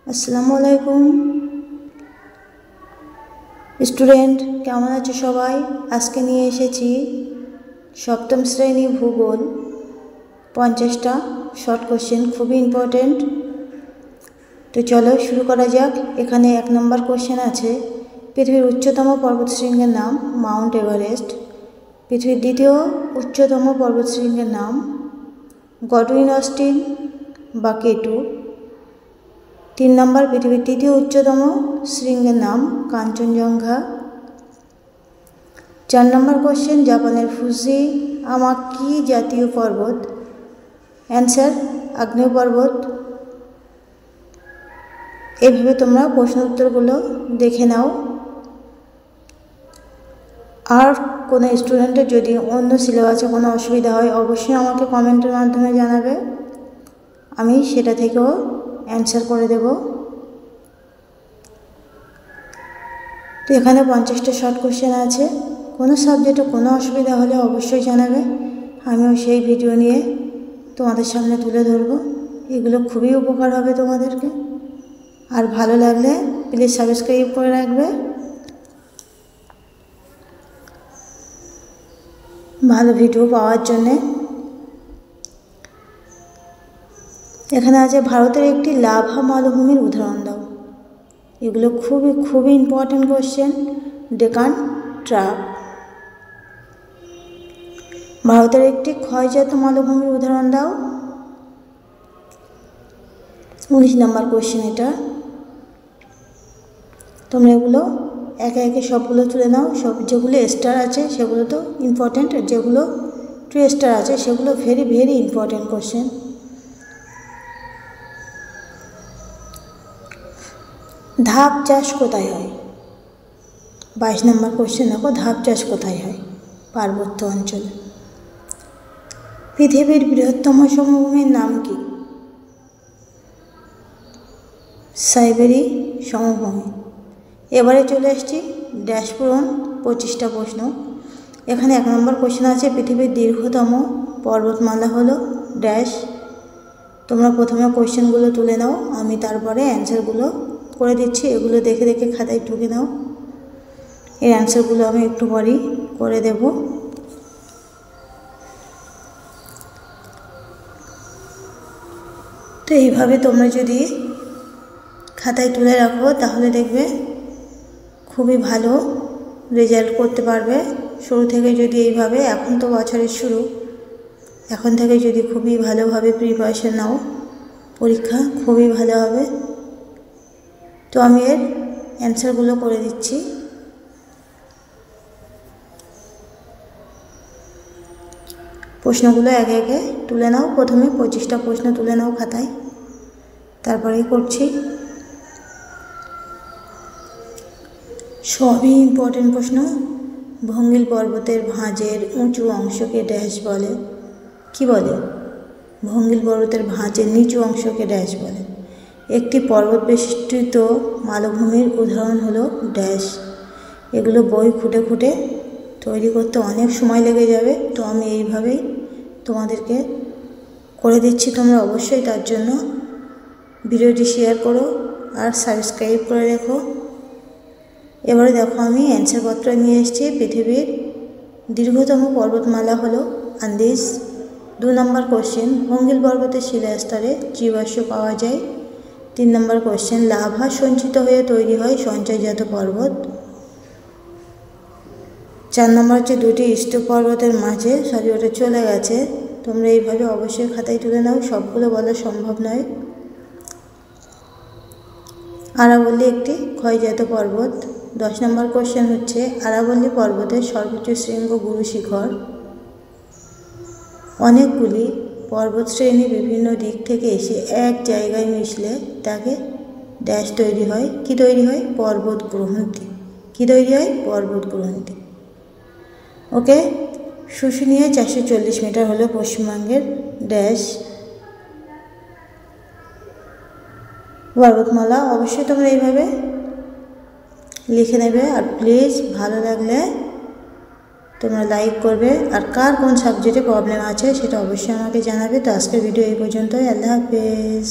আসসালামু আলাইকুম স্টুডেন্ট, কেমন আছো সবাই? আজকে নিয়ে এসেছি সপ্তম শ্রেণী ভূগোল 50টা শর্ট কোশ্চেন, খুবই ইম্পর্টেন্ট। তো চলো শুরু করা যাক। এখানে 1 নম্বর কোশ্চেন আছে, পৃথিবীর উচ্চতম পর্বতশৃঙ্গের নাম মাউন্ট এভারেস্ট। পৃথিবীর দ্বিতীয় উচ্চতম পর্বতশৃঙ্গের নাম গডউইন অস্টিন বা কেটু। 3 নম্বর, পৃথিবীর তৃতীয় উচ্চতম শৃঙ্গের নাম কাঞ্চনজঙ্ঘা। 4 নম্বর কোশ্চেন, জাপানের ফুজি আমা কি জাতীয় পর্বত? অ্যান্সার আগ্নেয় পর্বত। এভাবে তোমরা প্রশ্ন উত্তরগুলো দেখে নাও। আর কোনো স্টুডেন্টের যদি অন্য সিলেবাসে কোনো অসুবিধা হয় অবশ্যই আমাকে কমেন্টের মাধ্যমে জানাবে, আমি সেটা থেকেও অ্যান্সার করে দেব। তো এখানে 50টা শর্ট কোশ্চেন আছে। কোনো সাবজেক্টে কোনো অসুবিধা হলে অবশ্যই জানাবে, আমিও সেই ভিডিও নিয়ে তোমাদের সামনে তুলে ধরব। এগুলো খুবই উপকার হবে তোমাদেরকে। আর ভালো লাগলে প্লিজ সাবস্ক্রাইব করে রাখবে ভালো ভিডিও পাওয়ার জন্যে। এখানে আছে ভারতের একটি লাভা মালভূমির উদাহরণ দাও। এগুলো খুবই ইম্পর্টেন্ট কোশ্চেন। ডেকান ট্রাপ। ভারতের একটি ক্ষয়জাত মালভূমির উদাহরণ দাও। 19 নম্বর কোশ্চেন এটা। তোমরা এগুলো একে একে সবগুলো তুলে নাও। সব যেগুলো স্টার আছে সেগুলো তো ইম্পর্টেন্ট, যেগুলো 2 স্টার আছে সেগুলো ভেরি ইম্পর্টেন্ট কোশ্চেন। ধাপ চাষ কোথায় হয়? 22 নম্বর কোশ্চেন দেখো, ধাপ চাষ কোথায় হয়? পার্বত্য অঞ্চলে। পৃথিবীর বৃহত্তম সমভূমির নাম কি? সাইবেরি সমভূমি। এবারে চলে আসছি ড্যাশ পূরণ 25টা প্রশ্ন। এখানে 1 নম্বর কোশ্চেন আছে, পৃথিবীর দীর্ঘতম পর্বতমালা হলো ড্যাশ। তোমরা প্রথমে কোশ্চেনগুলো তুলে নাও, আমি তারপরে অ্যান্সারগুলো করে দিচ্ছি। এগুলো দেখে দেখে খাতায় টুকে নাও। এর অ্যান্সারগুলো আমি একটু পরেই করে দেব। তো এইভাবে তোমরা যদি খাতায় তুলে রাখো তাহলে দেখবে খুবই ভালো রেজাল্ট করতে পারবে। শুরু থেকে যদি এইভাবে, এখন তো বছরের শুরু, এখন থেকে যদি খুবই ভালোভাবে প্রিপারেশন নাও, পরীক্ষা খুবই ভালো হবে। তো আমি এর অ্যান্সারগুলো করে দিচ্ছি। প্রশ্নগুলো একে একে তুলে নাও। প্রথমে 25টা প্রশ্ন তুলে নাও খাতায়, তারপরেই করছি। সবই ইম্পর্টেন্ট প্রশ্ন। ভঙ্গিল পর্বতের ভাঁজের উঁচু অংশকে ড্যাশ বলে? কি বলে? ভঙ্গিল পর্বতের ভাঁজের নিচু অংশকে ড্যাশ বলে? একটি পর্বত বেষ্টিত মালভূমির উদাহরণ হলো ড্যাশ। এগুলো বই খুঁটে খুঁটে তৈরি করতে অনেক সময় লেগে যাবে, তো আমি এইভাবেই তোমাদেরকে করে দিচ্ছি। তোমরা অবশ্যই তার জন্য ভিডিওটি শেয়ার করো আর সাবস্ক্রাইব করে রেখো। এবারে দেখো আমি অ্যান্সারপত্র নিয়ে এসেছি। পৃথিবীর দীর্ঘতম পর্বতমালা হলো আন্দিজ। 2 নম্বর কোশ্চেন, ভঙ্গিল পর্বতের শিলাস্তরে জীবাশ্ম পাওয়া যায়। 3 নম্বর কোশ্চেন, লাভা সঞ্চিত হয়ে তৈরি হয় সঞ্চয়জাত পর্বত। 4 নম্বর হচ্ছে, 2টি স্তূপ পর্বতের মাঝে, ওটা চলে গেছে। তোমরা এইভাবে অবশ্যই খাতায় তুলে নাও, সবগুলো বলা সম্ভব নয়। আরাবল্লী একটি ক্ষয়জাত পর্বত। 10 নম্বর কোশ্চেন হচ্ছে, আরাবল্লী পর্বতের সর্বোচ্চ শৃঙ্গ গুরু শিখর। অনেকগুলি পর্বতশ্রেণী বিভিন্ন দিক থেকে এসে এক জায়গায় মিশলে তাকে ড্যাশ তৈরি হয়। কি তৈরি হয়? পর্বত গ্রন্থি। কি তৈরি হয়? পর্বত গ্রন্থি। ওকে। শুশুনিয়া 440 মিটার হলো পশ্চিমবঙ্গের ড্যাশ পর্বতমালা। অবশ্যই তোমরা এইভাবে লিখে নেবে। আর প্লিজ ভালো লাগলে তোমরা লাইক করবে। আর কার কোন সাবজেক্টে প্রবলেম আছে সেটা অবশ্যই আমাকে জানাবে। তো আজকের ভিডিও এই পর্যন্তই। আল্লাহ হাফেজ।